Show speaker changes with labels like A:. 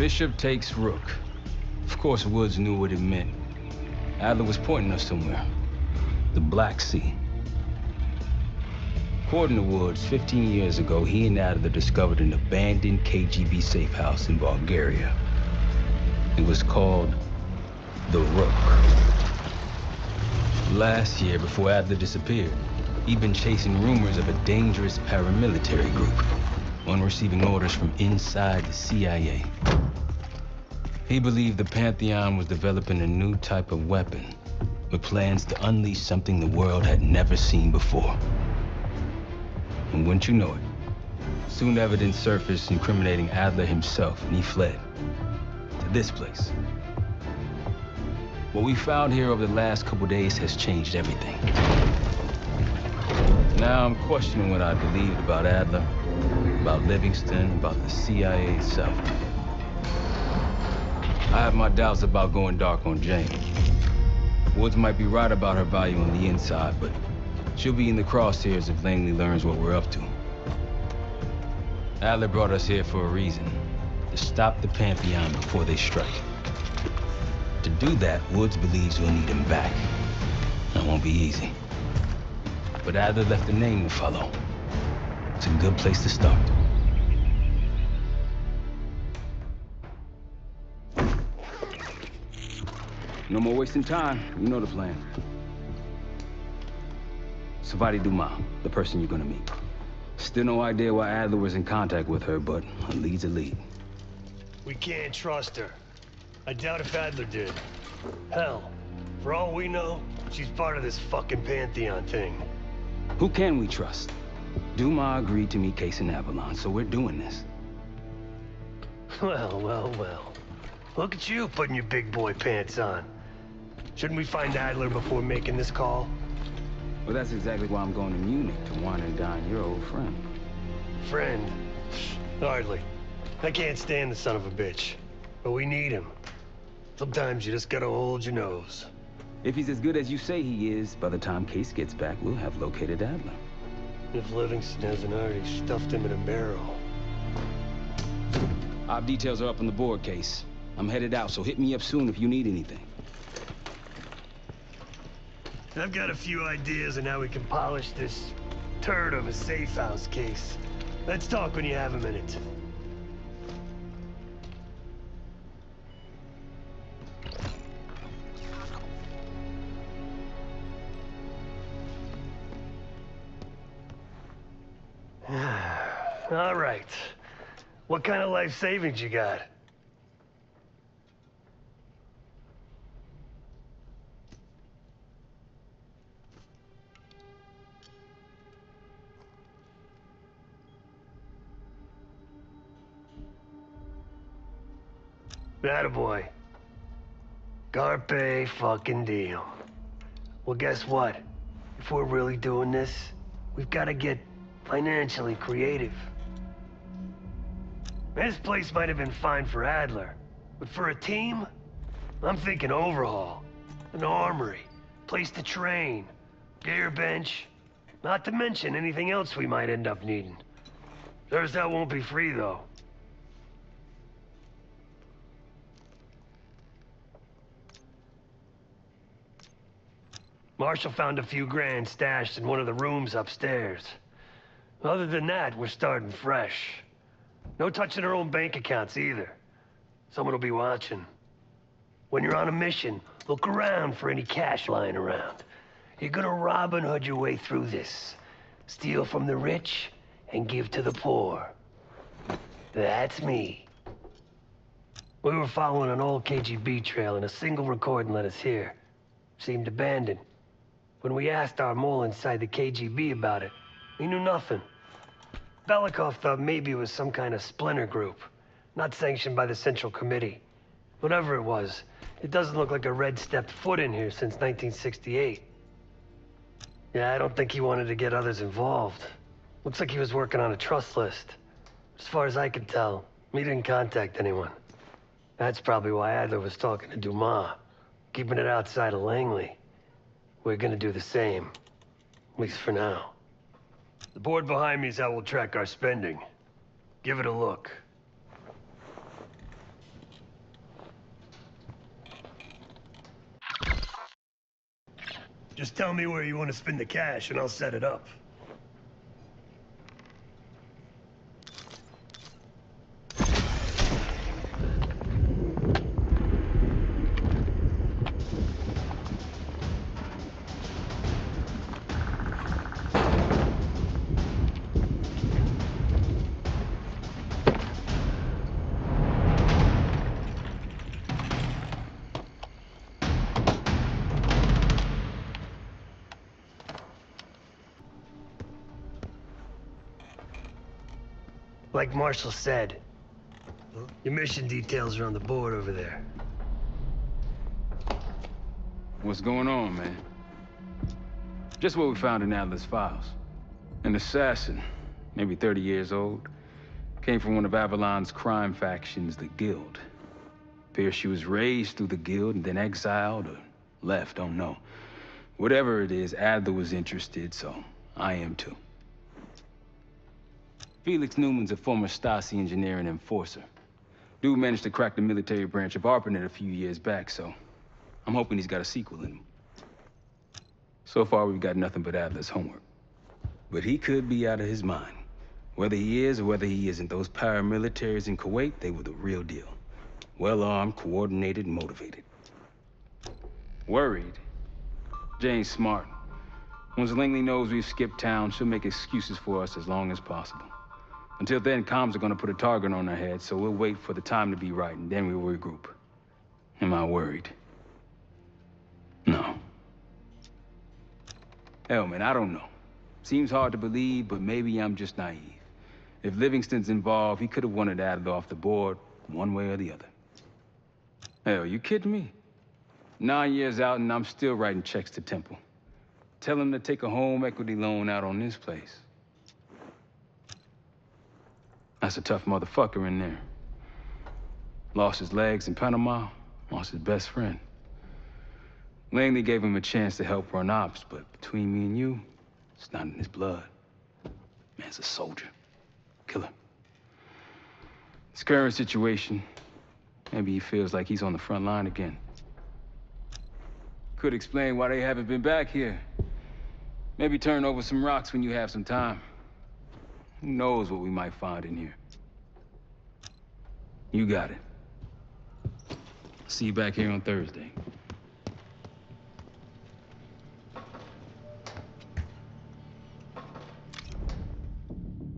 A: Bishop takes Rook. Of course, Woods knew what it meant. Adler was pointing us somewhere. The Black Sea. According to Woods, 15 years ago, he and Adler discovered an abandoned KGB safe house in Bulgaria. It was called the Rook. Last year, before Adler disappeared, he'd been chasing rumors of a dangerous paramilitary group, one receiving orders from inside the CIA. He believed the Pantheon was developing a new type of weapon, with plans to unleash something the world had never seen before. And wouldn't you know it, soon evidence surfaced incriminating Adler himself, and he fled to this place. What we found here over the last couple days has changed everything. Now I'm questioning what I believed about Adler, about Livingston, about the CIA itself. I have my doubts about going dark on Jane. Woods might be right about her value on the inside, but she'll be in the crosshairs if Langley learns what we're up to. Adler brought us here for a reason, to stop the Pantheon before they strike. To do that, Woods believes we'll need him back. That won't be easy. But Adler left a name to follow. It's a good place to start. No more wasting time. You know the plan. Savati Dumas, the person you're gonna meet. Still no idea why Adler was in contact with her, but a lead's a lead.
B: We can't trust her. I doubt if Adler did. Hell, for all we know, she's part of this fucking Pantheon thing.
A: Who can we trust? Dumas agreed to meet Case in Avalon, so we're doing this.
B: Well, well, well. Look at you putting your big boy pants on. Shouldn't we find Adler before making this call?
A: Well, that's exactly why I'm going to Munich, to wine and dine your old friend.
B: Friend? Hardly. I can't stand the son of a bitch. But we need him. Sometimes you just gotta hold your nose.
A: If he's as good as you say he is, by the time Case gets back, we'll have located Adler.
B: If Livingston hasn't already stuffed him in a barrel.
A: Our details are up on the board, Case. I'm headed out, so hit me up soon if you need anything.
B: I've got a few ideas on how we can polish this turd of a safe house case. Let's talk when you have a minute. All right. What kind of life savings you got? Attaboy. Carpe fucking diem. Well, guess what? If we're really doing this, we've got to get financially creative. This place might have been fine for Adler, but for a team, I'm thinking overhaul. An armory, place to train, gear bench, not to mention anything else we might end up needing. There's that won't be free, though. Marshall found a few grand stashed in one of the rooms upstairs. Other than that, we're starting fresh. No touching our own bank accounts either. Someone will be watching. When you're on a mission, look around for any cash lying around. You're gonna Robin Hood your way through this. Steal from the rich and give to the poor. That's me. We were following an old KGB trail and a single recording led us here. Seemed abandoned. When we asked our mole inside the KGB about it, he knew nothing. Belikov thought maybe it was some kind of splinter group, not sanctioned by the Central Committee. Whatever it was, it doesn't look like a Red stepped foot in here since 1968. Yeah, I don't think he wanted to get others involved. Looks like he was working on a trust list. As far as I could tell, he didn't contact anyone. That's probably why Adler was talking to Dumas, keeping it outside of Langley. We're gonna do the same, at least for now. The board behind me is how we'll track our spending. Give it a look. Just tell me where you want to spend the cash and I'll set it up. Like Marshall said, your mission details are on the board over there.
A: What's going on, man? Just what we found in Adler's files. An assassin, maybe 30 years old, came from one of Avalon's crime factions, the Guild. Appears she was raised through the Guild and then exiled or left, don't know. Whatever it is, Adler was interested, so I am too. Felix Newman's a former Stasi engineer and enforcer. Dude managed to crack the military branch of ARPANET a few years back, so I'm hoping he's got a sequel in him. So far, we've got nothing but Adler's homework. But he could be out of his mind. Whether he is or whether he isn't, those paramilitaries in Kuwait, they were the real deal. Well-armed, coordinated, and motivated. Worried? Jane's smart. Once Langley knows we've skipped town, she'll make excuses for us as long as possible. Until then, comms are gonna put a target on our heads, so we'll wait for the time to be right, and then we'll regroup. Am I worried? No. Hell, man, I don't know. Seems hard to believe, but maybe I'm just naive. If Livingston's involved, he could have wanted Adler off the board, one way or the other. Hell, you kidding me? 9 years out, and I'm still writing checks to Temple. Tell him to take a home equity loan out on this place. That's a tough motherfucker in there. Lost his legs in Panama, lost his best friend. Langley gave him a chance to help run ops, but between me and you, it's not in his blood. Man's a soldier. Killer. His current situation, maybe he feels like he's on the front line again. Could explain why they haven't been back here. Maybe turn over some rocks when you have some time. Who knows what we might find in here? You got it. See you back here on Thursday.